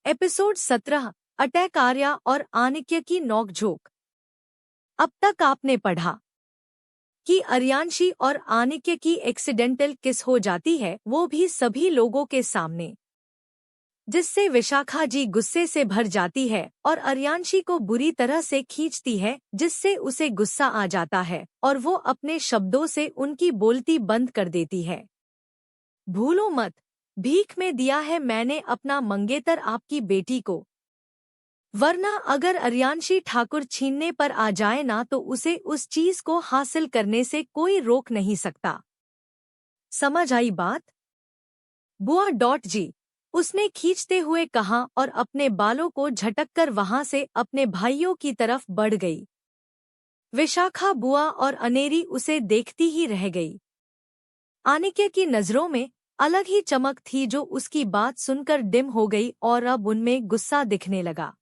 Episode 17 attack Arya और आनिक्य की नोकझोंक। अब तक आपने पढ़ा कि अर्यांशी और आनिक्य की एक्सीडेंटल किस हो जाती है, वो भी सभी लोगों के सामने, जिससे विशाखा जी गुस्से से भर जाती है और अर्यांशी को बुरी तरह से खींचती है, जिससे उसे गुस्सा आ जाता है और वो अपने शब्दों से उनकी बोलती बंद कर देती है। भूलो मत, भीख में दिया है मैंने अपना मंगेतर आपकी बेटी को, वरना अगर अर्यांशी ठाकुर छीनने पर आ जाए ना तो उसे उस चीज को हासिल करने से कोई रोक नहीं सकता। समझ आई बात? बुआ। उसने खींचते हुए कहा और अपने बालों को झटककर वहां से अपने भाइयों की तरफ बढ़ गई। विशाखा बुआ और अनेरी उसे देखती ही रह गई। आनिक्य की नजरों में अलग ही चमक थी जो उसकी बात सुनकर डिम हो गई और अब उनमें गुस्सा दिखने लगा।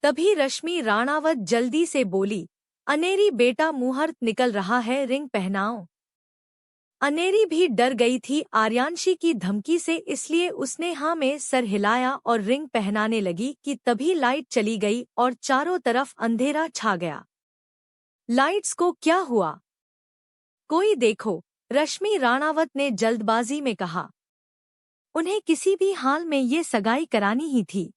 तभी रश्मि राणावत जल्दी से बोली, अनेरी बेटा मुहूर्त निकल रहा है, रिंग पहनाओ। अनेरी भी डर गई थी आर्यांशी की धमकी से, इसलिए उसने हाँ में सर हिलाया और रिंग पहनाने लगी कि तभी लाइट चली गई और चारों तरफ अंधेरा छा गया। लाइट्स को क्या हुआ? कोई देखो, रश्मि राणावत ने जल्दबाजी में कहा। उन्हें किसी भी हाल में ये सगाई करानी ही थी।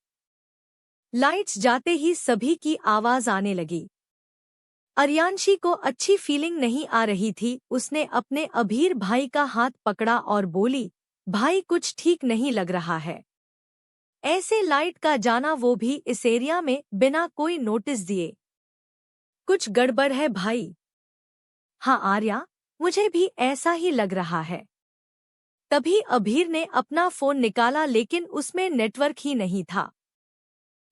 लाइट्स जाते ही सभी की आवाज आने लगी। अर्यांशी को अच्छी फीलिंग नहीं आ रही थी। उसने अपने अभीर भाई का हाथ पकड़ा और बोली, भाई कुछ ठीक नहीं लग रहा है। ऐसे लाइट का जाना, वो भी इस एरिया में बिना कोई नोटिस दिए। कुछ गड़बड़ है भाई। हाँ आर्या, मुझे भी ऐसा ही लग रहा है। तभी अभीर ने अपना फोन निकाला लेकिन उसमें नेटवर्क ही नहीं था।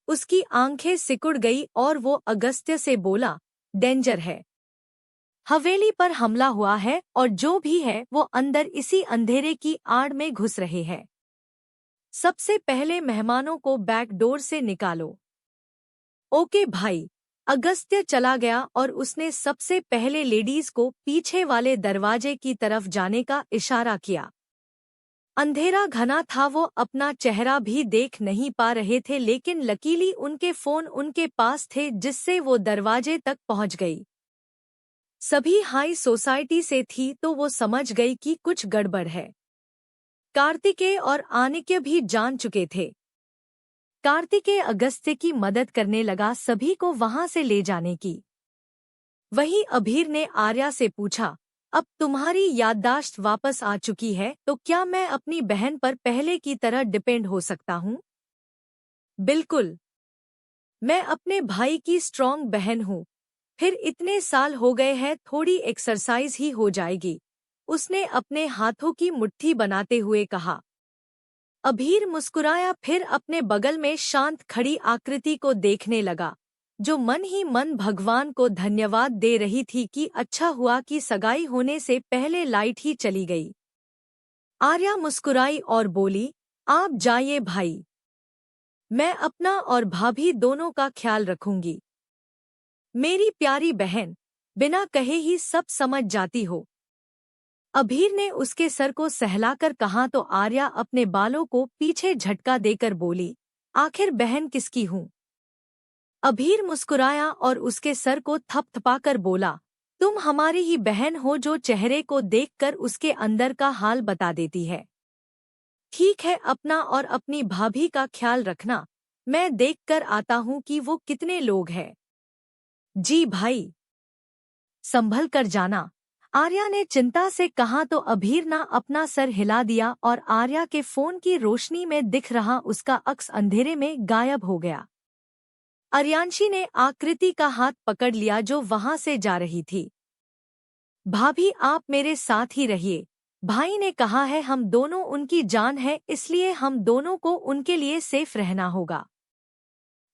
उसकी आंखें सिकुड़ गई और वो अगस्त्य से बोला, डेंजर है। हवेली पर हमला हुआ है और जो भी है वो अंदर इसी अंधेरे की आड़ में घुस रहे हैं। सबसे पहले मेहमानों को बैक डोर से निकालो। ओके भाई। अगस्त्य चला गया और उसने सबसे पहले लेडीज को पीछे वाले दरवाजे की तरफ जाने का इशारा किया। अंधेरा घना था, वो अपना चेहरा भी देख नहीं पा रहे थे, लेकिन लकीली उनके फोन उनके पास थे जिससे वो दरवाजे तक पहुंच गई। सभी हाई सोसाइटी से थी तो वो समझ गई कि कुछ गड़बड़ है। कार्तिकेय और आनिक्य भी जान चुके थे। कार्तिकेय अगस्त्य की मदद करने लगा सभी को वहां से ले जाने की। वहीं अभीर ने आर्या से पूछा, अब तुम्हारी याददाश्त वापस आ चुकी है तो क्या मैं अपनी बहन पर पहले की तरह डिपेंड हो सकता हूँ? बिल्कुल। मैं अपने भाई की स्ट्रॉन्ग बहन हूँ। फिर इतने साल हो गए हैं, थोड़ी एक्सरसाइज ही हो जाएगी, उसने अपने हाथों की मुट्ठी बनाते हुए कहा। अभीर मुस्कुराया, फिर अपने बगल में शांत खड़ी आकृति को देखने लगा, जो मन ही मन भगवान को धन्यवाद दे रही थी कि अच्छा हुआ कि सगाई होने से पहले लाइट ही चली गई। आर्या मुस्कुराई और बोली, आप जाइए भाई, मैं अपना और भाभी दोनों का ख्याल रखूंगी। मेरी प्यारी बहन, बिना कहे ही सब समझ जाती हो। अभीर ने उसके सर को सहलाकर कहा तो आर्या अपने बालों को पीछे झटका देकर बोली, आखिर बहन किसकी हूँ? अभीर मुस्कुराया और उसके सर को थपथपाकर बोला, तुम हमारी ही बहन हो जो चेहरे को देखकर उसके अंदर का हाल बता देती है। ठीक है, अपना और अपनी भाभी का ख्याल रखना, मैं देखकर आता हूँ कि वो कितने लोग हैं। जी भाई। संभल कर जाना, आर्या ने चिंता से कहा तो अभीर ने अपना सर हिला दिया और आर्या के फोन की रोशनी में दिख रहा उसका अक्स अंधेरे में गायब हो गया। अर्यांशी ने आकृति का हाथ पकड़ लिया जो वहां से जा रही थी। भाभी आप मेरे साथ ही रहिए, भाई ने कहा है हम दोनों उनकी जान है, इसलिए हम दोनों को उनके लिए सेफ रहना होगा।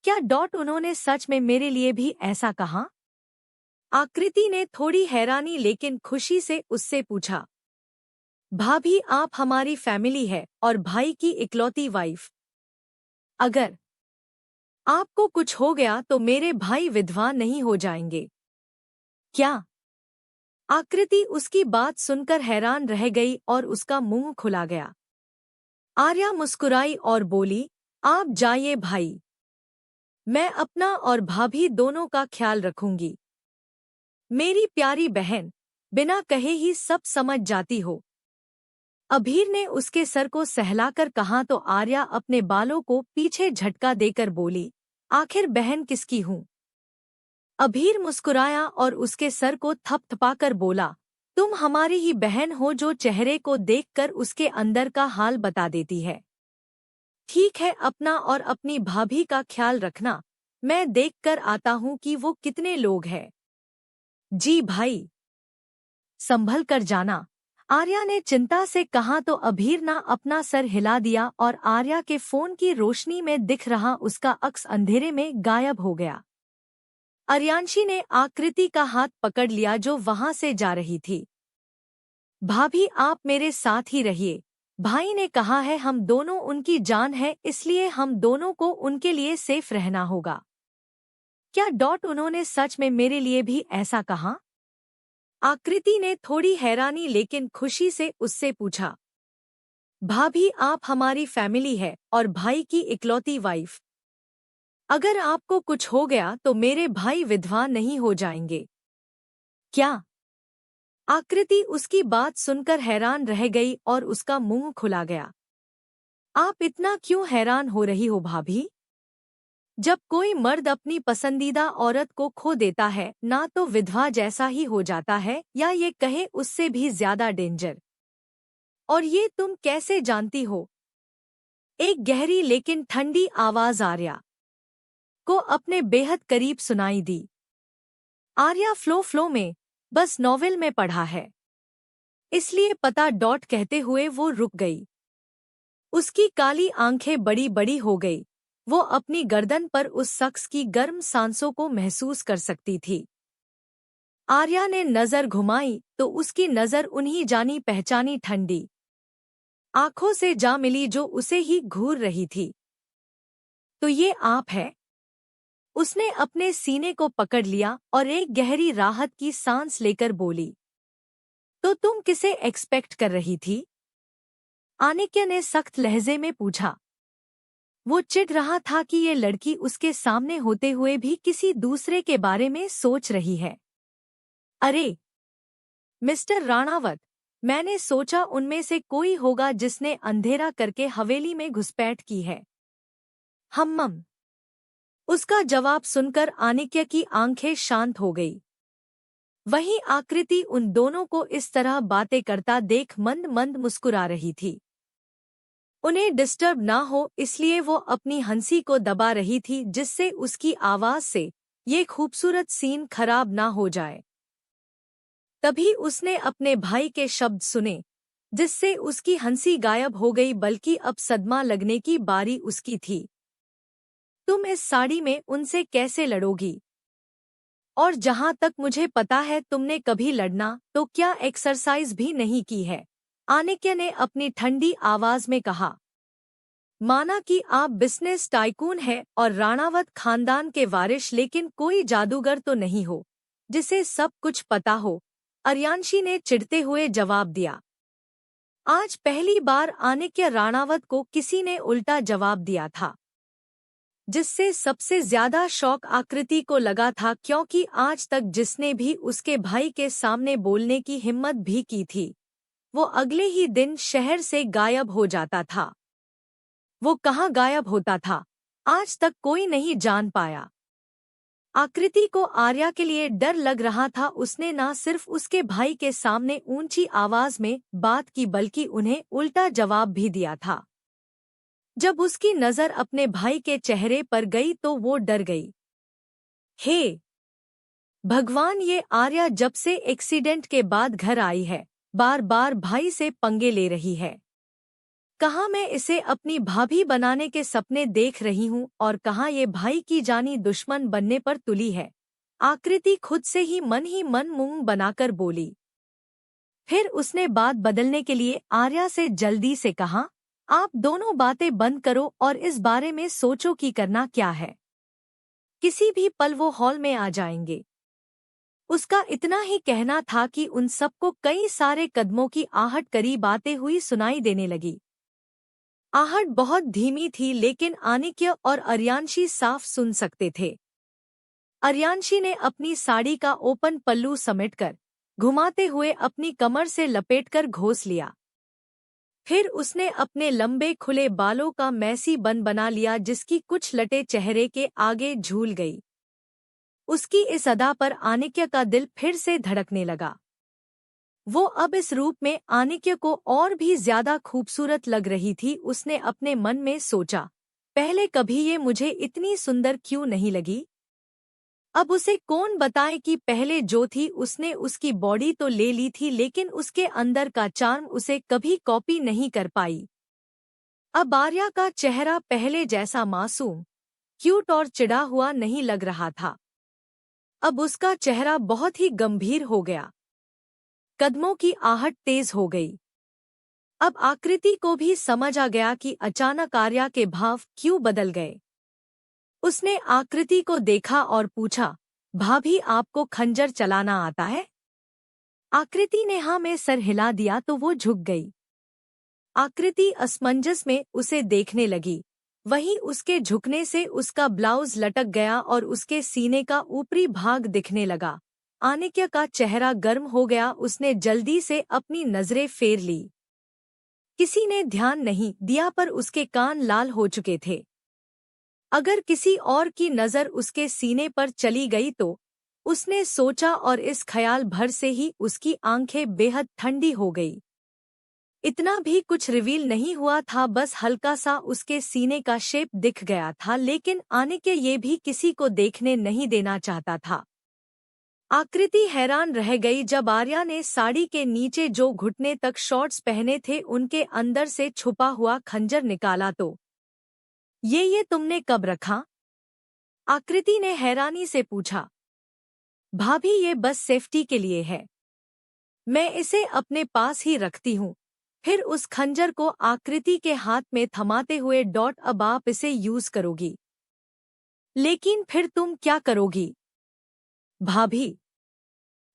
क्या उन्होंने सच में मेरे लिए भी ऐसा कहा? आकृति ने थोड़ी हैरानी लेकिन खुशी से उससे पूछा। भाभी आप हमारी फैमिली है और भाई की इकलौती वाइफ। अगर आपको कुछ हो गया तो मेरे भाई विधवा नहीं हो जाएंगे क्या? आकृति उसकी बात सुनकर हैरान रह गई और उसका मुंह खुला गया। आर्या मुस्कुराई और बोली, आप जाइए भाई, मैं अपना और भाभी दोनों का ख्याल रखूंगी। मेरी प्यारी बहन, बिना कहे ही सब समझ जाती हो। अभीर ने उसके सर को सहलाकर कहा तो आर्या अपने बालों को पीछे झटका देकर बोली, आखिर बहन किसकी हूँ? अभीर मुस्कुराया और उसके सर को थपथपाकर बोला, तुम हमारी ही बहन हो जो चेहरे को देखकर उसके अंदर का हाल बता देती है। ठीक है, अपना और अपनी भाभी का ख्याल रखना। मैं देखकर आता हूँ कि वो कितने लोग हैं। जी भाई, संभल कर जाना, आर्या ने चिंता से कहा तो अभीर ना अपना सर हिला दिया और आर्या के फोन की रोशनी में दिख रहा उसका अक्स अंधेरे में गायब हो गया। अर्यांशी ने आकृति का हाथ पकड़ लिया जो वहां से जा रही थी। भाभी, आप मेरे साथ ही रहिए। भाई ने कहा है हम दोनों उनकी जान है, इसलिए हम दोनों को उनके लिए सेफ रहना होगा। क्या उन्होंने सच में मेरे लिए भी ऐसा कहा? आकृति ने थोड़ी हैरानी लेकिन खुशी से उससे पूछा। भाभी, आप हमारी फैमिली है और भाई की इकलौती वाइफ। अगर आपको कुछ हो गया तो मेरे भाई विधवा नहीं हो जाएंगे क्या? आकृति उसकी बात सुनकर हैरान रह गई और उसका मुंह खुला गया। आप इतना क्यों हैरान हो रही हो भाभी? जब कोई मर्द अपनी पसंदीदा औरत को खो देता है ना तो विधवा जैसा ही हो जाता है या ये कहे उससे भी ज्यादा डेंजर। और ये तुम कैसे जानती हो? एक गहरी लेकिन ठंडी आवाज आर्या को अपने बेहद करीब सुनाई दी। आर्या फ्लो में बस नॉवेल में पढ़ा है, इसलिए पता कहते हुए वो रुक गई। उसकी काली आंखें बड़ी बड़ी हो गई। वो अपनी गर्दन पर उस शख्स की गर्म सांसों को महसूस कर सकती थी। आर्या ने नजर घुमाई तो उसकी नजर उन्हीं जानी पहचानी ठंडी आंखों से जा मिली जो उसे ही घूर रही थी। तो ये आप है? उसने अपने सीने को पकड़ लिया और एक गहरी राहत की सांस लेकर बोली। तो तुम किसे एक्सपेक्ट कर रही थी? आनिक्य ने सख्त लहजे में पूछा। वो चिढ़ रहा था कि ये लड़की उसके सामने होते हुए भी किसी दूसरे के बारे में सोच रही है। अरे मिस्टर राणावत, मैंने सोचा उनमें से कोई होगा जिसने अंधेरा करके हवेली में घुसपैठ की है। हम्म। उसका जवाब सुनकर आनिक्य की आंखें शांत हो गई। वहीं आकृति उन दोनों को इस तरह बातें करता देख मंद मंद मुस्कुरा रही थी। उन्हें डिस्टर्ब ना हो इसलिए वो अपनी हंसी को दबा रही थी जिससे उसकी आवाज से ये खूबसूरत सीन खराब ना हो जाए। तभी उसने अपने भाई के शब्द सुने जिससे उसकी हंसी गायब हो गई, बल्कि अब सदमा लगने की बारी उसकी थी। तुम इस साड़ी में उनसे कैसे लड़ोगी? और जहां तक मुझे पता है तुमने कभी लड़ना तो क्या एक्सरसाइज भी नहीं की है? आनिक्य ने अपनी ठंडी आवाज में कहा। माना कि आप बिजनेस टाइकून हैं और राणावत खानदान के वारिश, लेकिन कोई जादूगर तो नहीं हो जिसे सब कुछ पता हो, अर्यांशी ने चिढ़ते हुए जवाब दिया। आज पहली बार आनिक्य राणावत को किसी ने उल्टा जवाब दिया था, जिससे सबसे ज्यादा शौक आकृति को लगा था, क्योंकि आज तक जिसने भी उसके भाई के सामने बोलने की हिम्मत भी की थी वो अगले ही दिन शहर से गायब हो जाता था। वो कहाँ गायब होता था आज तक कोई नहीं जान पाया। आकृति को आर्या के लिए डर लग रहा था। उसने न सिर्फ उसके भाई के सामने ऊंची आवाज में बात की बल्कि उन्हें उल्टा जवाब भी दिया था। जब उसकी नजर अपने भाई के चेहरे पर गई तो वो डर गई। हे भगवान, ये आर्या जब से एक्सीडेंट के बाद घर आई है बार बार भाई से पंगे ले रही है। कहाँ मैं इसे अपनी भाभी बनाने के सपने देख रही हूँ और कहाँ ये भाई की जानी दुश्मन बनने पर तुली है। आकृति खुद से ही मन मुंह बनाकर बोली। फिर उसने बात बदलने के लिए आर्या से जल्दी से कहा, आप दोनों बातें बंद करो और इस बारे में सोचो कि करना क्या है। किसी भी पल वो हॉल में आ जाएंगे। उसका इतना ही कहना था कि उन सबको कई सारे कदमों की आहट करीब आते हुई सुनाई देने लगी। आहट बहुत धीमी थी लेकिन आनिक्य और अर्यांशी साफ सुन सकते थे। अर्यांशी ने अपनी साड़ी का ओपन पल्लू समेटकर घुमाते हुए अपनी कमर से लपेटकर घोंस लिया। फिर उसने अपने लंबे खुले बालों का मैसी बन बना लिया जिसकी कुछ लटें चेहरे के आगे झूल गई। उसकी इस अदा पर आनिक्य का दिल फिर से धड़कने लगा। वो अब इस रूप में आनिक्य को और भी ज्यादा खूबसूरत लग रही थी। उसने अपने मन में सोचा, पहले कभी ये मुझे इतनी सुंदर क्यों नहीं लगी। अब उसे कौन बताए कि पहले जो थी उसने उसकी बॉडी तो ले ली थी लेकिन उसके अंदर का चार्म उसे कभी कॉपी नहीं कर पाई। अब आर्या का चेहरा पहले जैसा मासूम, क्यूट और चिढ़ा हुआ नहीं लग रहा था। अब उसका चेहरा बहुत ही गंभीर हो गया। कदमों की आहट तेज हो गई। अब आकृति को भी समझ आ गया कि अचानक आर्या के भाव क्यों बदल गए। उसने आकृति को देखा और पूछा, भाभी आपको खंजर चलाना आता है? आकृति ने हाँ में सर हिला दिया तो वो झुक गई। आकृति असमंजस में उसे देखने लगी। वहीं उसके झुकने से उसका ब्लाउज लटक गया और उसके सीने का ऊपरी भाग दिखने लगा। आनिक्य का चेहरा गर्म हो गया। उसने जल्दी से अपनी नजरें फेर ली। किसी ने ध्यान नहीं दिया पर उसके कान लाल हो चुके थे। अगर किसी और की नजर उसके सीने पर चली गई तो उसने सोचा और इस ख्याल भर से ही उसकी आंखें बेहद ठंडी हो गई। इतना भी कुछ रिवील नहीं हुआ था, बस हल्का सा उसके सीने का शेप दिख गया था लेकिन आनिक्य ये भी किसी को देखने नहीं देना चाहता था। आकृति हैरान रह गई जब आर्या ने साड़ी के नीचे जो घुटने तक शॉर्ट्स पहने थे उनके अंदर से छुपा हुआ खंजर निकाला तो ये तुमने कब रखा? आकृति ने हैरानी से पूछा। भाभी ये बस सेफ्टी के लिए है, मैं इसे अपने पास ही रखती हूँ। फिर उस खंजर को आकृति के हाथ में थमाते हुए डॉट अब आप इसे यूज करोगी। लेकिन फिर तुम क्या करोगी? भाभी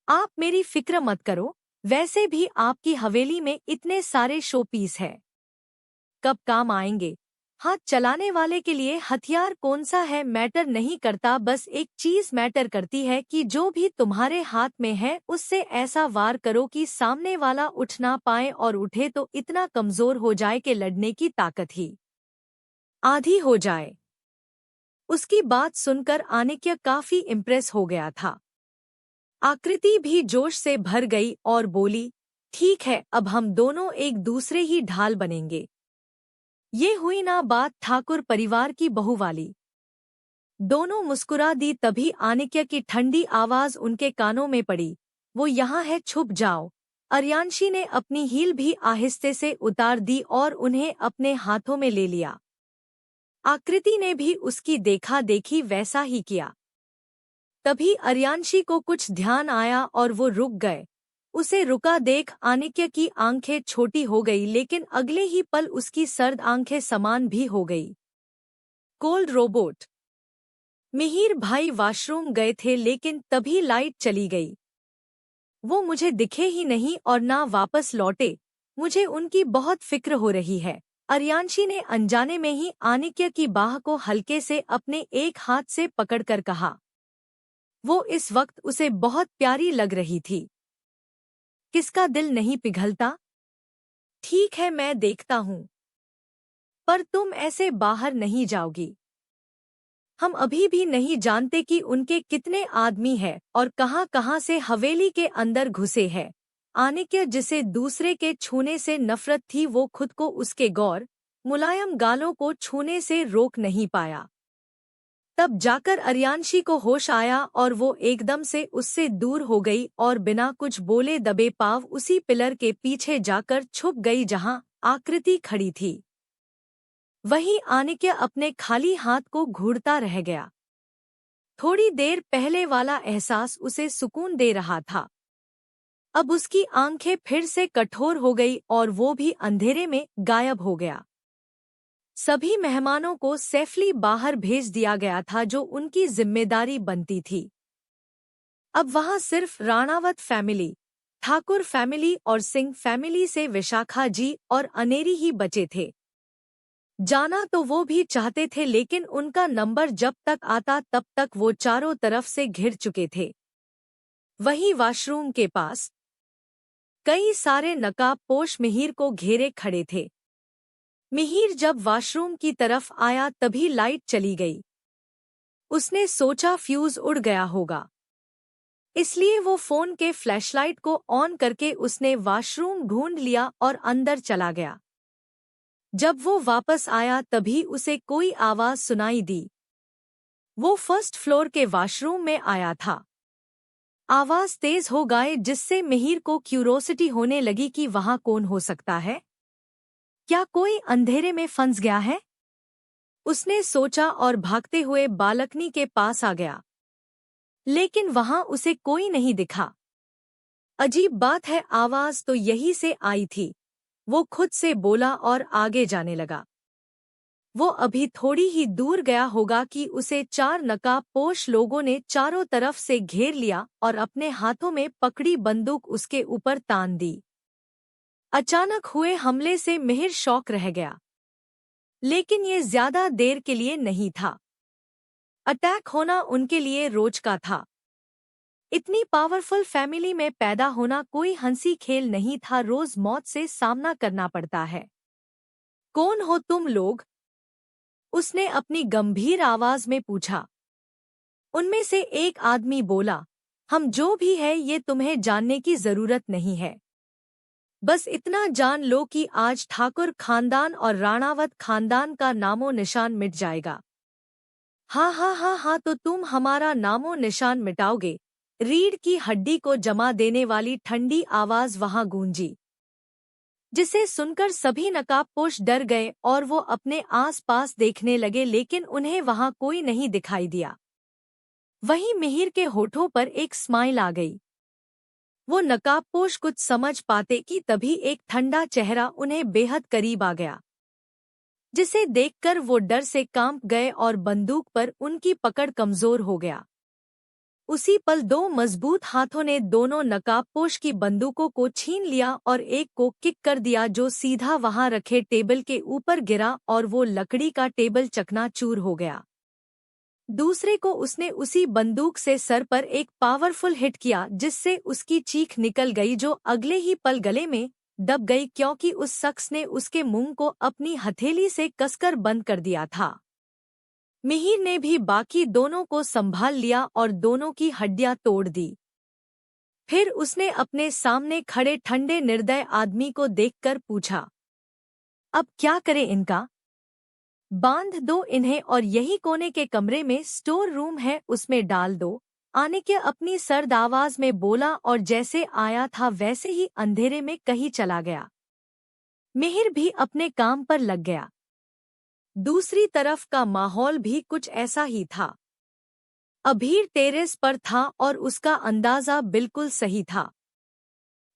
आप मेरी फिक्र मत करो, वैसे भी आपकी हवेली में इतने सारे शो पीस है, कब काम आएंगे। हाथ चलाने वाले के लिए हथियार कौन सा है मैटर नहीं करता, बस एक चीज मैटर करती है कि जो भी तुम्हारे हाथ में है उससे ऐसा वार करो कि सामने वाला उठ ना पाए और उठे तो इतना कमजोर हो जाए कि लड़ने की ताकत ही आधी हो जाए। उसकी बात सुनकर आनिक्य काफी इम्प्रेस हो गया था। आकृति भी जोश से भर गई और बोली, ठीक है अब हम दोनों एक दूसरे ही ढाल बनेंगे। ये हुई ना बात ठाकुर परिवार की बहू वाली। दोनों मुस्कुरा दी। तभी आनिक्य की ठंडी आवाज उनके कानों में पड़ी, वो यहाँ है छुप जाओ। अर्यांशी ने अपनी हील भी आहिस्ते से उतार दी और उन्हें अपने हाथों में ले लिया। आकृति ने भी उसकी देखा देखी वैसा ही किया। तभी अर्यांशी को कुछ ध्यान आया और वो रुक गए। उसे रुका देख आनिक्य की आंखें छोटी हो गई लेकिन अगले ही पल उसकी सर्द आंखें समान भी हो गई। Cold robot. मिहिर भाई वॉशरूम गए थे लेकिन तभी लाइट चली गई। वो मुझे दिखे ही नहीं और ना वापस लौटे। मुझे उनकी बहुत फिक्र हो रही है। अर्यांशी ने अनजाने में ही आनिक्य की बाह को हल्के से अपने एक हाथ से पकड़कर कहा। वो इस वक्त उसे बहुत प्यारी लग रही थी। किसका दिल नहीं पिघलता? ठीक है मैं देखता हूँ, पर तुम ऐसे बाहर नहीं जाओगी। हम अभी भी नहीं जानते कि उनके कितने आदमी हैं और कहां-कहां से हवेली के अंदर घुसे हैं। आनिक्य जिसे दूसरे के छूने से नफरत थी वो खुद को उसके गौर मुलायम गालों को छूने से रोक नहीं पाया। तब जाकर अर्यांशी को होश आया और वो एकदम से उससे दूर हो गई और बिना कुछ बोले दबे पांव उसी पिलर के पीछे जाकर छुप गई जहां आकृति खड़ी थी। वहीं आनिक्य अपने खाली हाथ को घूरता रह गया। थोड़ी देर पहले वाला एहसास उसे सुकून दे रहा था। अब उसकी आंखें फिर से कठोर हो गई और वो भी अंधेरे में गायब हो गया। सभी मेहमानों को सेफली बाहर भेज दिया गया था जो उनकी जिम्मेदारी बनती थी। अब वहां सिर्फ राणावत फैमिली, ठाकुर फैमिली और सिंह फैमिली से विशाखा जी और अनेरी ही बचे थे। जाना तो वो भी चाहते थे, लेकिन उनका नंबर जब तक आता तब तक वो चारों तरफ से घिर चुके थे। वहीं वॉशरूम के पास कई सारे नकाबपोश मिहिर को घेरे खड़े थे। मिहिर जब वॉशरूम की तरफ आया तभी लाइट चली गई। उसने सोचा फ्यूज उड़ गया होगा, इसलिए वो फोन के फ्लैशलाइट को ऑन करके उसने वॉशरूम ढूंढ लिया और अंदर चला गया। जब वो वापस आया तभी उसे कोई आवाज सुनाई दी। वो फर्स्ट फ्लोर के वॉशरूम में आया था। आवाज तेज हो गई, जिससे मिहिर को क्यूरोसिटी होने लगी कि वहां कौन हो सकता है। क्या कोई अंधेरे में फंस गया है? उसने सोचा और भागते हुए बालकनी के पास आ गया, लेकिन वहां उसे कोई नहीं दिखा। अजीब बात है, आवाज तो यहीं से आई थी, वो खुद से बोला और आगे जाने लगा। वो अभी थोड़ी ही दूर गया होगा कि उसे 4 नकाबपोश लोगों ने चारों तरफ से घेर लिया और अपने हाथों में पकड़ी बंदूक उसके ऊपर तान दी। अचानक हुए हमले से मिहिर शॉक रह गया, लेकिन ये ज्यादा देर के लिए नहीं था। अटैक होना उनके लिए रोज का था। इतनी पावरफुल फैमिली में पैदा होना कोई हंसी खेल नहीं था, रोज मौत से सामना करना पड़ता है। कौन हो तुम लोग? उसने अपनी गंभीर आवाज में पूछा। उनमें से एक आदमी बोला, हम जो भी है ये तुम्हें जानने की जरूरत नहीं है। बस इतना जान लो कि आज ठाकुर खानदान और राणावत खानदान का नामो निशान मिट जाएगा। हाँ हाँ हाँ हाँ, तो तुम हमारा नामो निशान मिटाओगे? रीढ़ की हड्डी को जमा देने वाली ठंडी आवाज वहां गूंजी, जिसे सुनकर सभी नकाबपोश डर गए और वो अपने आस-पास देखने लगे, लेकिन उन्हें वहां कोई नहीं दिखाई दिया। वहीं मिहिर के होठों पर एक स्माइल आ गई। वो नकाबपोश कुछ समझ पाते कि तभी एक ठंडा चेहरा उन्हें बेहद करीब आ गया, जिसे देखकर वो डर से कांप गए और बंदूक पर उनकी पकड़ कमजोर हो गया। उसी पल 2 मजबूत हाथों ने दोनों नकाबपोश की बंदूकों को छीन लिया और एक को किक कर दिया, जो सीधा वहां रखे टेबल के ऊपर गिरा और वो लकड़ी का टेबल चकनाचूर हो गया। दूसरे को उसने उसी बंदूक से सर पर एक पावरफुल हिट किया, जिससे उसकी चीख निकल गई, जो अगले ही पल गले में दब गई, क्योंकि उस शख्स ने उसके मुंह को अपनी हथेली से कसकर बंद कर दिया था। मिहिर ने भी बाकी दोनों को संभाल लिया और दोनों की हड्डियां तोड़ दी। फिर उसने अपने सामने खड़े ठंडे निर्दय आदमी को देखकर पूछा, अब क्या करें इनका? बांध दो इन्हें और यही कोने के कमरे में स्टोर रूम है, उसमें डाल दो। आनिके अपनी सर्द आवाज में बोला और जैसे आया था वैसे ही अंधेरे में कहीं चला गया। मिहिर भी अपने काम पर लग गया। दूसरी तरफ का माहौल भी कुछ ऐसा ही था। अभीर टेरेस पर था और उसका अंदाजा बिल्कुल सही था।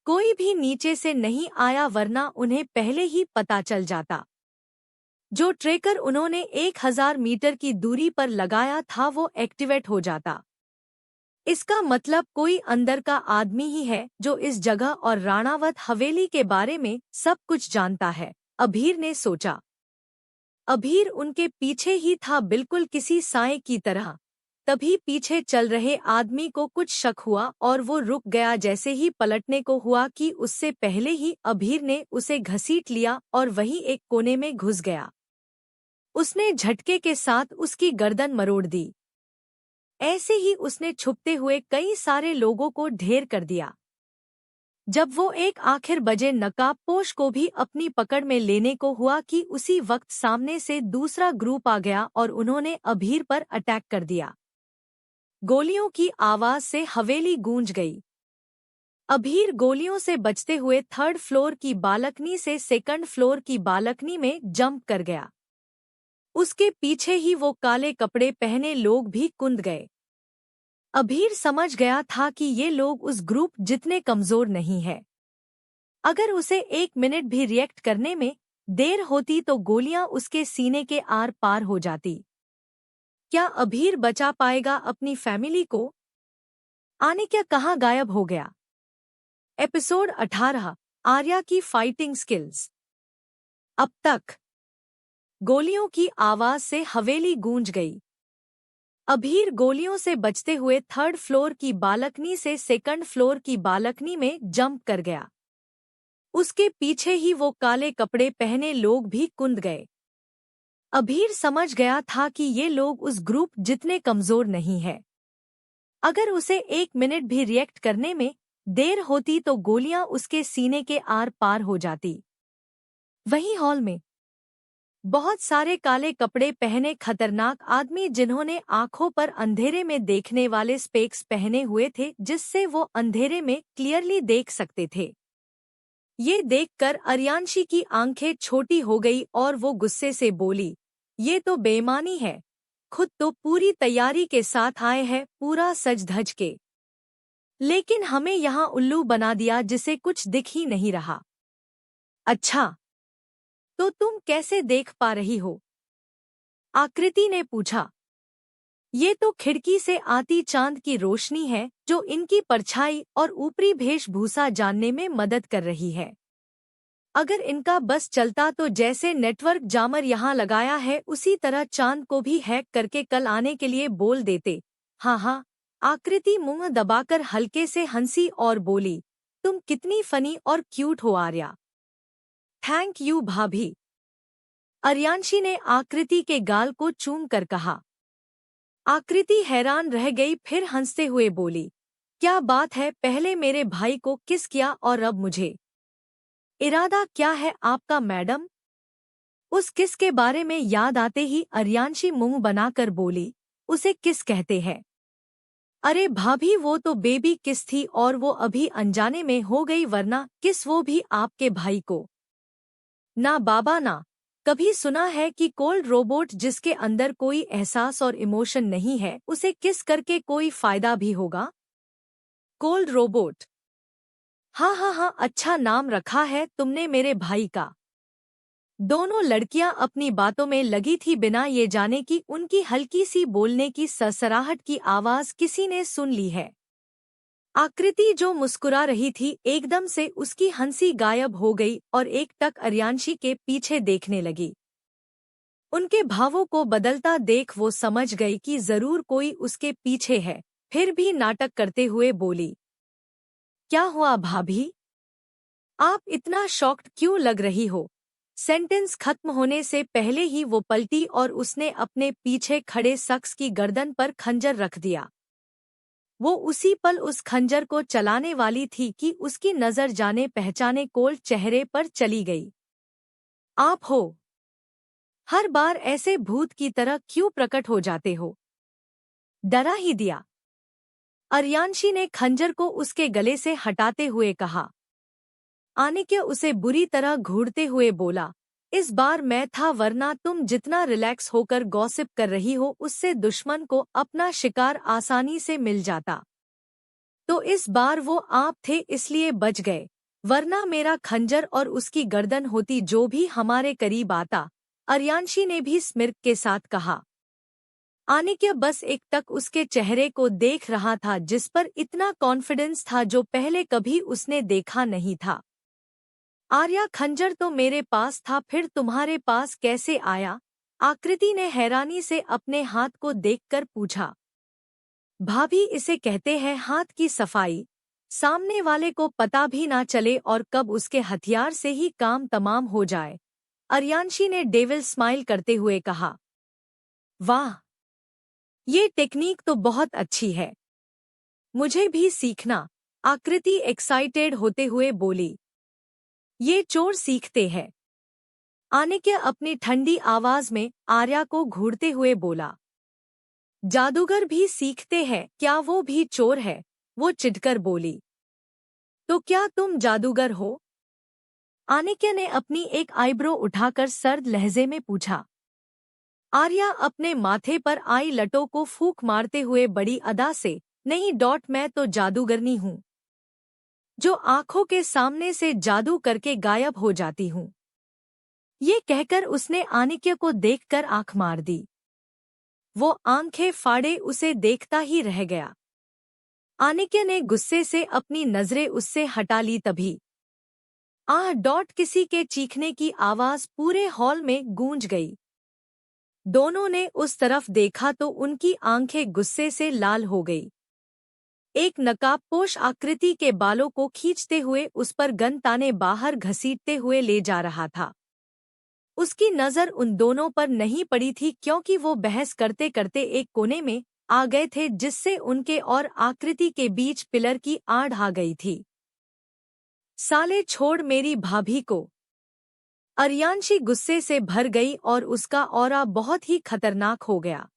कोई भी नीचे से नहीं आया, वरना उन्हें पहले ही पता चल जाता। जो ट्रेकर उन्होंने 1000 मीटर की दूरी पर लगाया था वो एक्टिवेट हो जाता। इसका मतलब कोई अंदर का आदमी ही है जो इस जगह और राणावत हवेली के बारे में सब कुछ जानता है, अभीर ने सोचा। अभीर उनके पीछे ही था, बिल्कुल किसी साए की तरह। तभी पीछे चल रहे आदमी को कुछ शक हुआ और वो रुक गया। जैसे ही पलटने को हुआ कि उससे पहले ही अभीर ने उसे घसीट लिया और वहीं एक कोने में घुस गया। उसने झटके के साथ उसकी गर्दन मरोड़ दी। ऐसे ही उसने छुपते हुए कई सारे लोगों को ढेर कर दिया। जब वो एक आखिर बजे नकाबपोश को भी अपनी पकड़ में लेने को हुआ कि उसी वक्त सामने से दूसरा ग्रुप आ गया और उन्होंने अभीर पर अटैक कर दिया। गोलियों की आवाज से हवेली गूंज गई। अभीर गोलियों से बचते हुए 3rd फ्लोर की बालकनी से 2nd फ्लोर की बालकनी में जंप कर गया। उसके पीछे ही वो काले कपड़े पहने लोग भी कुंद गए। अभीर समझ गया था कि ये लोग उस ग्रुप जितने कमजोर नहीं है। अगर उसे 1 मिनट भी रिएक्ट करने में देर होती तो गोलियां उसके सीने के आर पार हो जाती। क्या अभीर बचा पाएगा अपनी फैमिली को? आनिके कहाँ गायब हो गया? एपिसोड 18, आर्या की फाइटिंग स्किल्स। अब तक गोलियों की आवाज से हवेली गूंज गई। अभीर गोलियों से बचते हुए थर्ड फ्लोर की बालकनी से सेकंड फ्लोर की बालकनी में जंप कर गया। उसके पीछे ही वो काले कपड़े पहने लोग भी कुंद गए। अभीर समझ गया था कि ये लोग उस ग्रुप जितने कमजोर नहीं है। अगर उसे 1 मिनट भी रिएक्ट करने में देर होती तो गोलियां उसके सीने के आर पार हो जाती। वहीं हॉल में बहुत सारे काले कपड़े पहने खतरनाक आदमी, जिन्होंने आंखों पर अंधेरे में देखने वाले स्पेक्स पहने हुए थे जिससे वो अंधेरे में क्लियरली देख सकते थे। ये देखकर अर्यांशी की आंखें छोटी हो गई और वो गुस्से से बोली, ये तो बेईमानी है। खुद तो पूरी तैयारी के साथ आए हैं, पूरा सज धज के, लेकिन हमें यहाँ उल्लू बना दिया जिसे कुछ दिख ही नहीं रहा। अच्छा, तो तुम कैसे देख पा रही हो? आकृति ने पूछा। ये तो खिड़की से आती चांद की रोशनी है जो इनकी परछाई और ऊपरी वेशभूषा जानने में मदद कर रही है। अगर इनका बस चलता तो जैसे नेटवर्क जामर यहाँ लगाया है उसी तरह चांद को भी हैक करके कल आने के लिए बोल देते। हाँ हाँ, आकृति मुंह दबाकर हल्के से हंसी और बोली, तुम कितनी फनी और क्यूट हो आर्या। थैंक यू भाभी। अर्यांशी ने आकृति के गाल को चूम कर कहा। आकृति हैरान रह गई, फिर हंसते हुए बोली, क्या बात है, पहले मेरे भाई को किस किया और अब मुझे। इरादा क्या है आपका मैडम? उस किस के बारे में याद आते ही अर्यांशी मुंह बनाकर बोली, उसे किस कहते हैं? अरे भाभी, वो तो बेबी किस थी और वो अभी अनजाने में हो गई, वरना किस वो भी आपके भाई को। ना बाबा ना, कभी सुना है कि कोल्ड रोबोट जिसके अंदर कोई एहसास और इमोशन नहीं है उसे किस करके कोई फायदा भी होगा? Cold robot. हाँ हाँ हाँ, अच्छा नाम रखा है तुमने मेरे भाई का। दोनों लड़कियां अपनी बातों में लगी थी, बिना ये जाने कि उनकी हल्की सी बोलने की सरसराहट की आवाज किसी ने सुन ली है। आकृति जो मुस्कुरा रही थी, एकदम से उसकी हंसी गायब हो गई और एकटक अर्यांशी के पीछे देखने लगी। उनके भावों को बदलता देख वो समझ गई कि जरूर कोई उसके पीछे है, फिर भी नाटक करते हुए बोली, क्या हुआ भाभी? आप इतना शॉक्ड क्यों लग रही हो? सेंटेंस खत्म होने से पहले ही वो पलटी और उसने अपने पीछे खड़े शख्स की गर्दन पर खंजर रख दिया। वो उसी पल उस खंजर को चलाने वाली थी कि उसकी नजर जाने पहचाने कोल्ड चेहरे पर चली गई। आप हो? हर बार ऐसे भूत की तरह क्यों प्रकट हो जाते हो? डरा ही दिया। अर्यांशी ने खंजर को उसके गले से हटाते हुए कहा। आनिक्य उसे बुरी तरह घूरते हुए बोला, इस बार मैं था, वरना तुम जितना रिलैक्स होकर गॉसिप कर रही हो उससे दुश्मन को अपना शिकार आसानी से मिल जाता। तो इस बार वो आप थे इसलिए बच गए, वरना मेरा खंजर और उसकी गर्दन होती जो भी हमारे करीब आता। अर्यांशी ने भी स्मिर्क के साथ कहा। आनिक्य बस एक टक उसके चेहरे को देख रहा था जिस पर इतना कॉन्फिडेंस था जो पहले कभी उसने देखा नहीं था। आर्या, खंजर तो मेरे पास था, फिर तुम्हारे पास कैसे आया? आकृति ने हैरानी से अपने हाथ को देखकर पूछा। भाभी, इसे कहते हैं हाथ की सफाई, सामने वाले को पता भी ना चले और कब उसके हथियार से ही काम तमाम हो जाए। अर्यांशी ने डेविल स्माइल करते हुए कहा। वाह, ये टेक्निक तो बहुत अच्छी है, मुझे भी सीखना। आकृति एक्साइटेड होते हुए बोली। ये चोर सीखते हैं। आनिक्य अपनी ठंडी आवाज में आर्या को घूरते हुए बोला। जादूगर भी सीखते हैं क्या? वो भी चोर है, वो चिढ़कर बोली। तो क्या तुम जादूगर हो? आनिक्य ने अपनी एक आईब्रो उठाकर सर्द लहजे में पूछा। आर्या अपने माथे पर आई लटों को फूंक मारते हुए बड़ी अदा से, नहीं मैं तो जादूगरनी हूँ, जो आंखों के सामने से जादू करके गायब हो जाती हूँ। ये कहकर उसने आनिक्य को देखकर आंख मार दी। वो आंखें फाड़े उसे देखता ही रह गया। आनिक्य ने गुस्से से अपनी नजरें उससे हटा ली, तभी किसी के चीखने की आवाज पूरे हॉल में गूंज गई। दोनों ने उस तरफ देखा तो उनकी आंखें गुस्से से लाल हो गई। एक नकाबपोश आकृति के बालों को खींचते हुए उस पर गन ताने बाहर घसीटते हुए ले जा रहा था। उसकी नज़र उन दोनों पर नहीं पड़ी थी क्योंकि वो बहस करते करते एक कोने में आ गए थे जिससे उनके और आकृति के बीच पिलर की आड़ आ गई थी। साले छोड़ मेरी भाभी को। अर्यांशी गुस्से से भर गई और उसका ऑरा बहुत ही खतरनाक हो गया।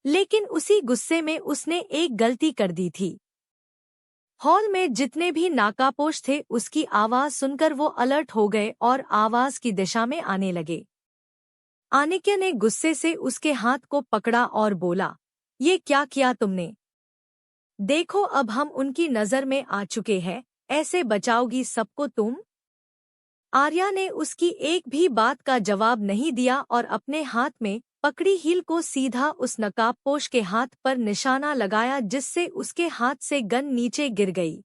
लेकिन उसी गुस्से में उसने एक गलती कर दी थी। हॉल में जितने भी नाकापोश थे उसकी आवाज सुनकर वो अलर्ट हो गए और आवाज की दिशा में आने लगे। आनिक्य ने गुस्से से उसके हाथ को पकड़ा और बोला, ये क्या किया तुमने? देखो अब हम उनकी नजर में आ चुके हैं, ऐसे बचाओगी सबको तुम? आर्या ने उसकी एक भी बात का जवाब नहीं दिया और अपने हाथ में पकड़ी हील को सीधा उस नकाबपोश के हाथ पर निशाना लगाया जिससे उसके हाथ से गन नीचे गिर गई।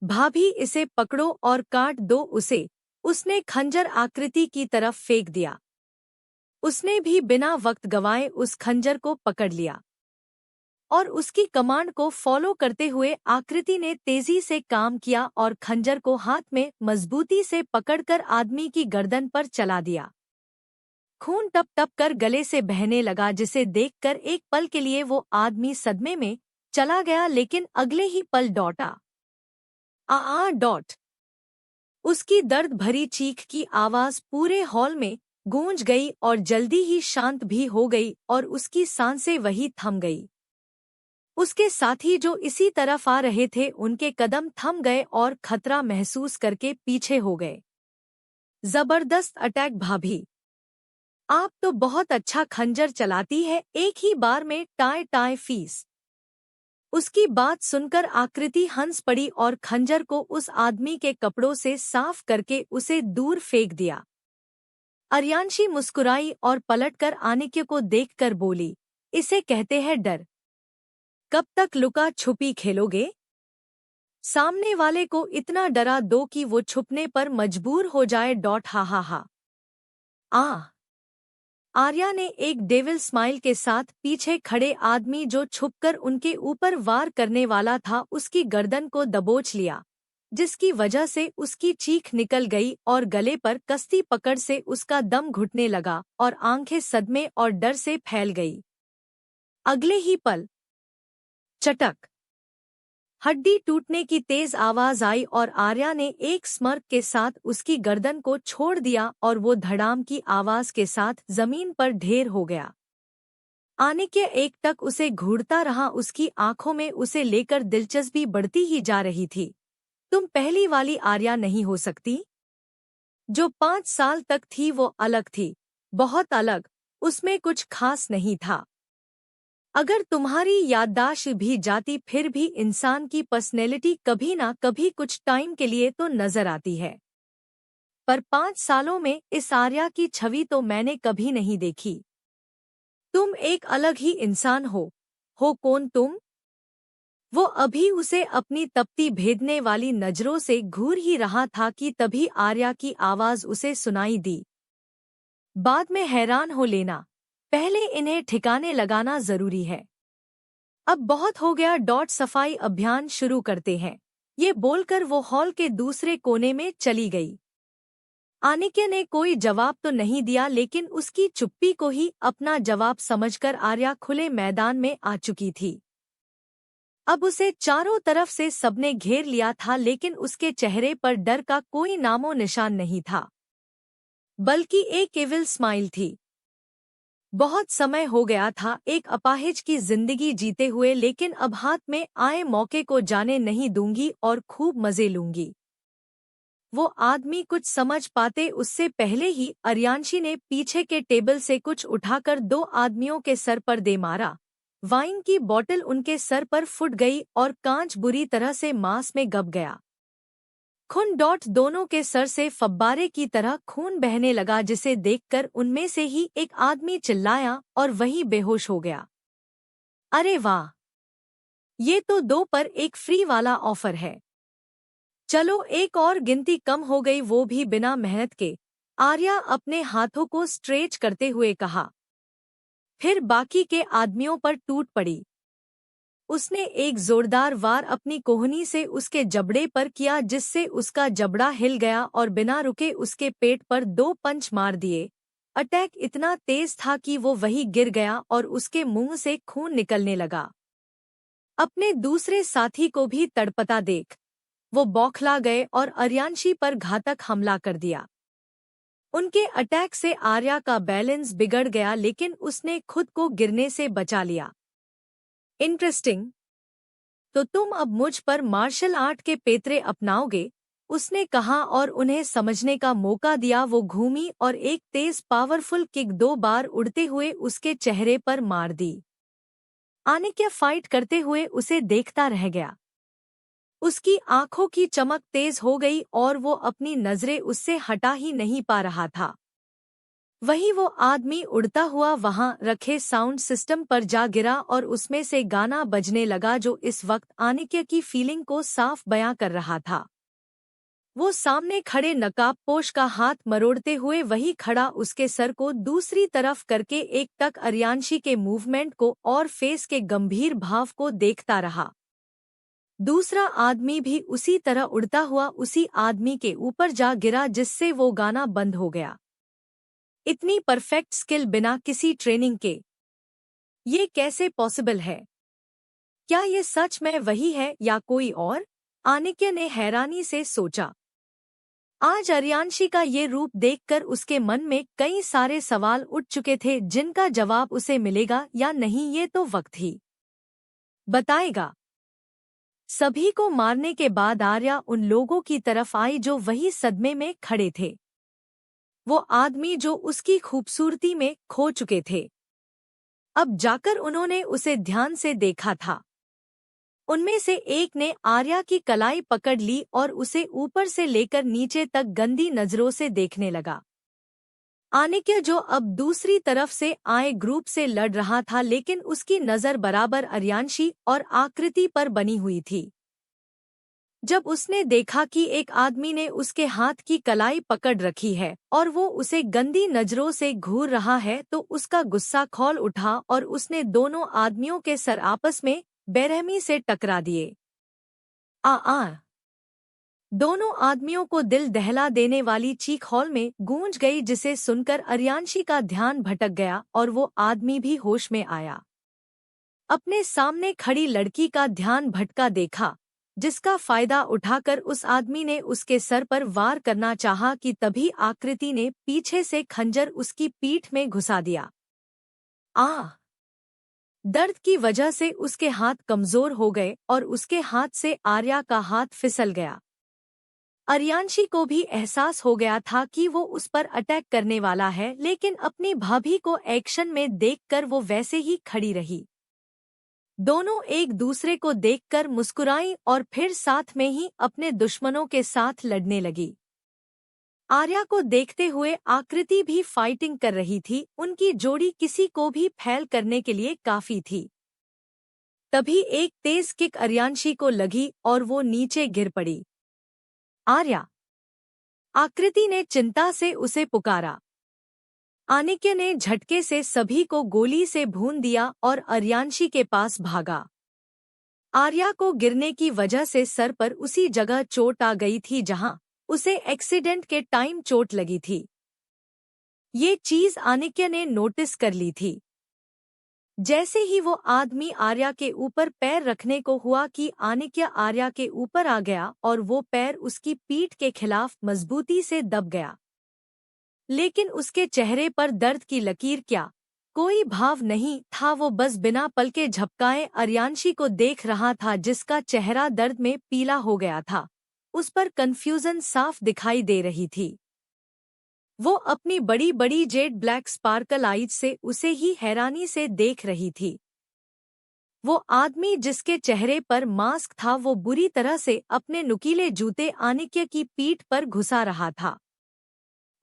भाभी इसे पकड़ो और काट दो उसे, उसने खंजर आकृति की तरफ फेंक दिया। उसने भी बिना वक्त गंवाए उस खंजर को पकड़ लिया और उसकी कमांड को फॉलो करते हुए आकृति ने तेजी से काम किया और खंजर को हाथ में मजबूती से पकड़कर आदमी की गर्दन पर चला दिया। खून टप टप कर गले से बहने लगा जिसे देखकर एक पल के लिए वो आदमी सदमे में चला गया लेकिन अगले ही पल डॉटा डॉट उसकी दर्द भरी चीख की आवाज पूरे हॉल में गूंज गई और जल्दी ही शांत भी हो गई और उसकी सांसें वही थम गई। उसके साथी जो इसी तरफ आ रहे थे उनके कदम थम गए और खतरा महसूस करके पीछे हो गए। जबरदस्त अटैक भाभी, आप तो बहुत अच्छा खंजर चलाती है, एक ही बार में टाई टाई फीस। उसकी बात सुनकर आकृति हंस पड़ी और खंजर को उस आदमी के कपड़ों से साफ करके उसे दूर फेंक दिया। अर्यांशी मुस्कुराई और पलटकर आनिक्य को देखकर बोली, इसे कहते हैं डर। कब तक लुका छुपी खेलोगे? सामने वाले को इतना डरा दो कि वो छुपने पर मजबूर हो जाए। हा। आर्या ने एक डेविल स्माइल के साथ पीछे खड़े आदमी जो छुपकर उनके ऊपर वार करने वाला था उसकी गर्दन को दबोच लिया, जिसकी वजह से उसकी चीख निकल गई और गले पर कस्ती पकड़ से उसका दम घुटने लगा और आंखें सदमे और डर से फैल गई। अगले ही पल चटक, हड्डी टूटने की तेज आवाज आई और आर्या ने एक स्मर्क के साथ उसकी गर्दन को छोड़ दिया और वो धड़ाम की आवाज के साथ जमीन पर ढेर हो गया। आनिक्य एकटक उसे घूरता रहा, उसकी आंखों में उसे लेकर दिलचस्पी बढ़ती ही जा रही थी। तुम पहली वाली आर्या नहीं हो सकती। जो 5 साल तक थी वो अलग थी, बहुत अलग, उसमें कुछ खास नहीं था। अगर तुम्हारी याददाश्त भी जाती फिर भी इंसान की पर्सनैलिटी कभी ना कभी कुछ टाइम के लिए तो नजर आती है। पर 5 सालों में इस आर्या की छवि तो मैंने कभी नहीं देखी। तुम एक अलग ही इंसान हो कौन तुम? वो अभी उसे अपनी तपती भेदने वाली नजरों से घूर ही रहा था कि तभी आर्या की आवाज उसे सुनाई दी। बाद में हैरान हो लेना, पहले इन्हें ठिकाने लगाना जरूरी है। अब बहुत हो गया। सफाई अभियान शुरू करते हैं, ये बोलकर वो हॉल के दूसरे कोने में चली गई। आनिक्य ने कोई जवाब तो नहीं दिया लेकिन उसकी चुप्पी को ही अपना जवाब समझकर आर्या खुले मैदान में आ चुकी थी। अब उसे चारों तरफ से सबने घेर लिया था लेकिन उसके चेहरे पर डर का कोई नामो निशान नहीं था, बल्कि एक एविल स्माइल थी। बहुत समय हो गया था एक अपाहिज की जिंदगी जीते हुए, लेकिन अब हाथ में आए मौके को जाने नहीं दूंगी और खूब मजे लूंगी। वो आदमी कुछ समझ पाते उससे पहले ही अर्यांशी ने पीछे के टेबल से कुछ उठाकर 2 आदमियों के सर पर दे मारा। वाइन की बोतल उनके सर पर फूट गई और कांच बुरी तरह से मांस में गब गया। खून दोनों के सर से फब्बारे की तरह खून बहने लगा जिसे देखकर उनमें से ही एक आदमी चिल्लाया और वहीं बेहोश हो गया। अरे वाह, ये तो 2 पर 1 फ्री वाला ऑफर है। चलो एक और गिनती कम हो गई, वो भी बिना मेहनत के। आर्या अपने हाथों को स्ट्रेच करते हुए कहा, फिर बाकी के आदमियों पर टूट पड़ी। उसने एक जोरदार वार अपनी कोहनी से उसके जबड़े पर किया जिससे उसका जबड़ा हिल गया और बिना रुके उसके पेट पर 2 पंच मार दिए। अटैक इतना तेज था कि वो वहीं गिर गया और उसके मुंह से खून निकलने लगा। अपने दूसरे साथी को भी तड़पता देख वो बौखला गए और अर्यांशी पर घातक हमला कर दिया। उनके अटैक से आर्या का बैलेंस बिगड़ गया लेकिन उसने खुद को गिरने से बचा लिया। इंटरेस्टिंग। तो तुम अब मुझ पर मार्शल आर्ट के पेतरे अपनाओगे? उसने कहा और उन्हें समझने का मौका दिया। वो घूमी और एक तेज पावरफुल किक 2 बार उड़ते हुए उसके चेहरे पर मार दी। आनिक्य फाइट करते हुए उसे देखता रह गया। उसकी आंखों की चमक तेज हो गई और वो अपनी नजरें उससे हटा ही नहीं पा रहा था। वही वो आदमी उड़ता हुआ वहां रखे साउंड सिस्टम पर जा गिरा और उसमें से गाना बजने लगा जो इस वक्त आनिक्य की फीलिंग को साफ बयां कर रहा था। वो सामने खड़े नकाबपोश का हाथ मरोड़ते हुए वही खड़ा उसके सर को दूसरी तरफ करके एक टक अर्यांशी के मूवमेंट को और फेस के गंभीर भाव को देखता रहा। दूसरा आदमी भी उसी तरह उड़ता हुआ उसी आदमी के ऊपर जा गिरा जिससे वो गाना बंद हो गया। इतनी परफेक्ट स्किल बिना किसी ट्रेनिंग के ये कैसे पॉसिबल है? क्या ये सच में वही है या कोई और? आनिक्य ने हैरानी से सोचा। आज अर्यांशी का ये रूप देखकर उसके मन में कई सारे सवाल उठ चुके थे जिनका जवाब उसे मिलेगा या नहीं ये तो वक्त ही बताएगा। सभी को मारने के बाद आर्या उन लोगों की तरफ आई जो वही सदमे में खड़े थे। वो आदमी जो उसकी खूबसूरती में खो चुके थे। अब जाकर उन्होंने उसे ध्यान से देखा था। उनमें से एक ने आर्या की कलाई पकड़ ली और उसे ऊपर से लेकर नीचे तक गंदी नजरों से देखने लगा। आनिक्य जो अब दूसरी तरफ से आए ग्रुप से लड़ रहा था लेकिन उसकी नजर बराबर अर्यांशी और आकृति पर बनी हुई थी। जब उसने देखा कि एक आदमी ने उसके हाथ की कलाई पकड़ रखी है और वो उसे गंदी नजरों से घूर रहा है तो उसका गुस्सा खौल उठा और उसने दोनों आदमियों के सर आपस में बेरहमी से टकरा दिए। आ दोनों आदमियों को दिल दहला देने वाली चीख हॉल में गूंज गई जिसे सुनकर अर्यांशी का ध्यान भटक गया और वो आदमी भी होश में आया। अपने सामने खड़ी लड़की का ध्यान भटका देखा जिसका फायदा उठाकर उस आदमी ने उसके सर पर वार करना चाहा कि तभी आकृति ने पीछे से खंजर उसकी पीठ में घुसा दिया। दर्द की वजह से उसके हाथ कमजोर हो गए और उसके हाथ से आर्या का हाथ फिसल गया। अर्यांशी को भी एहसास हो गया था कि वो उस पर अटैक करने वाला है लेकिन अपनी भाभी को एक्शन में देखकर वो वैसे ही खड़ी रही। दोनों एक दूसरे को देखकर मुस्कुराई और फिर साथ में ही अपने दुश्मनों के साथ लड़ने लगी। आर्या को देखते हुए आकृति भी फाइटिंग कर रही थी। उनकी जोड़ी किसी को भी फैल करने के लिए काफी थी। तभी एक तेज किक अर्यांशी को लगी और वो नीचे गिर पड़ी। आर्या! आकृति ने चिंता से उसे पुकारा। आनिक्य ने झटके से सभी को गोली से भून दिया और अर्यांशी के पास भागा। आर्या को गिरने की वजह से सर पर उसी जगह चोट आ गई थी जहां उसे एक्सीडेंट के टाइम चोट लगी थी। ये चीज आनिक्य ने नोटिस कर ली थी। जैसे ही वो आदमी आर्या के ऊपर पैर रखने को हुआ कि आनिक्य आर्या के ऊपर आ गया और वो पैर उसकी पीठ के खिलाफ मजबूती से दब गया। लेकिन उसके चेहरे पर दर्द की लकीर क्या, कोई भाव नहीं था। वो बस बिना पलके झपकाए अर्यांशी को देख रहा था जिसका चेहरा दर्द में पीला हो गया था। उस पर कन्फ्यूजन साफ दिखाई दे रही थी। वो अपनी बड़ी बड़ी जेड ब्लैक स्पार्कल आईज से उसे ही हैरानी से देख रही थी। वो आदमी जिसके चेहरे पर मास्क था वो बुरी तरह से अपने नुकीले जूते आनिक्य की पीठ पर घुसा रहा था।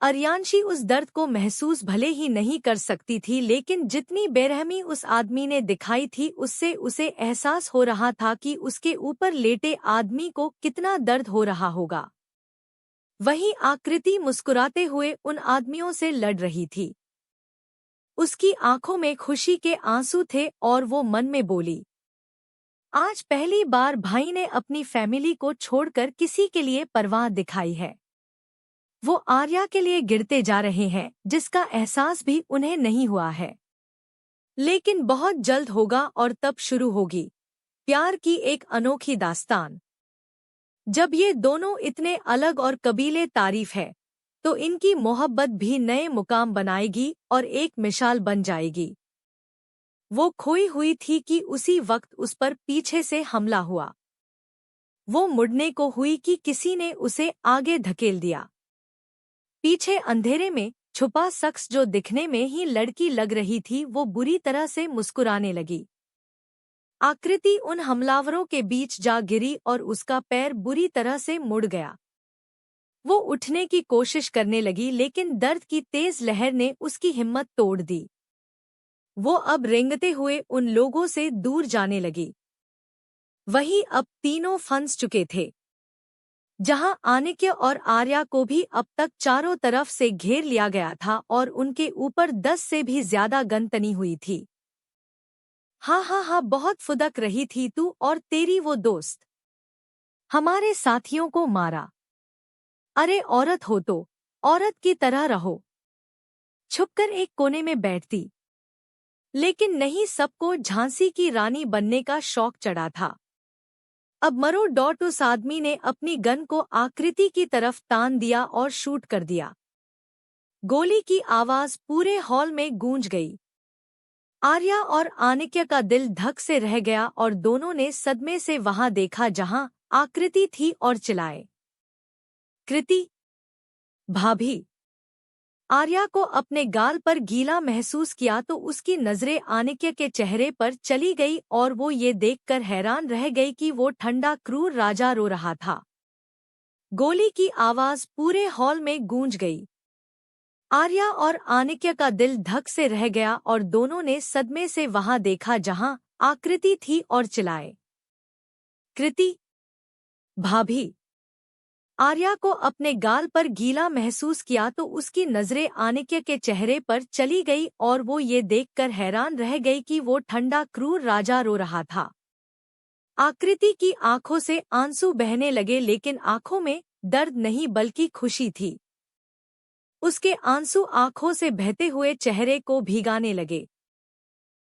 अर्यांशी उस दर्द को महसूस भले ही नहीं कर सकती थी लेकिन जितनी बेरहमी उस आदमी ने दिखाई थी उससे उसे एहसास हो रहा था कि उसके ऊपर लेटे आदमी को कितना दर्द हो रहा होगा। वहीं आकृति मुस्कुराते हुए उन आदमियों से लड़ रही थी। उसकी आंखों में खुशी के आंसू थे और वो मन में बोली, आज पहली बार भाई ने अपनी फैमिली को छोड़कर किसी के लिए परवाह दिखाई है। वो आर्या के लिए गिरते जा रहे हैं, जिसका एहसास भी उन्हें नहीं हुआ है। लेकिन बहुत जल्द होगा और तब शुरू होगी प्यार की एक अनोखी दास्तान। जब ये दोनों इतने अलग और कबीले तारीफ है, तो इनकी मोहब्बत भी नए मुकाम बनाएगी और एक मिसाल बन जाएगी। वो खोई हुई थी कि उसी वक्त उस पर पीछे से हमला हुआ। वो मुड़ने को हुई कि किसी ने उसे आगे धकेल दिया। पीछे अंधेरे में छुपा शख्स जो दिखने में ही लड़की लग रही थी, वो बुरी तरह से मुस्कुराने लगी। आकृति उन हमलावरों के बीच जा गिरी और उसका पैर बुरी तरह से मुड़ गया। वो उठने की कोशिश करने लगी, लेकिन दर्द की तेज लहर ने उसकी हिम्मत तोड़ दी। वो अब रेंगते हुए उन लोगों से दूर जाने लगी। वही अब तीनों फंस चुके थे। जहां आनिक्य और आर्या को भी अब तक चारों तरफ से घेर लिया गया था और उनके ऊपर 10 से भी ज्यादा गन तनी हुई थी। हाँ हाँ हाँ, बहुत फुदक रही थी तू और तेरी वो दोस्त। हमारे साथियों को मारा। अरे औरत हो तो औरत की तरह रहो। छुपकर एक कोने में बैठती। लेकिन नहीं, सबको झांसी की रानी बनने का शौक चढ़ा था। अब मरो डॉट। उस आदमी ने अपनी गन को आकृति की तरफ तान दिया और शूट कर दिया। गोली की आवाज पूरे हॉल में गूंज गई। आर्या और आनिक्य का दिल धक से रह गया और दोनों ने सदमे से वहां देखा जहां आकृति थी और चिल्लाए, कृति, भाभी। आर्या को अपने गाल पर गीला महसूस किया तो उसकी नजरें आनिक्य के चेहरे पर चली गई और वो ये देखकर हैरान रह गई कि वो ठंडा क्रूर राजा रो रहा था। गोली की आवाज पूरे हॉल में गूंज गई। आर्या और आनिक्य का दिल धक से रह गया और दोनों ने सदमे से वहां देखा जहां आकृति थी और चिल्लाए, कृति, भाभी। आर्या को अपने गाल पर गीला महसूस किया तो उसकी नजरें आनिक्य के चेहरे पर चली गई और वो ये देखकर हैरान रह गई कि वो ठंडा क्रूर राजा रो रहा था। आकृति की आंखों से आंसू बहने लगे, लेकिन आंखों में दर्द नहीं बल्कि खुशी थी। उसके आंसू आंखों से बहते हुए चेहरे को भिगाने लगे।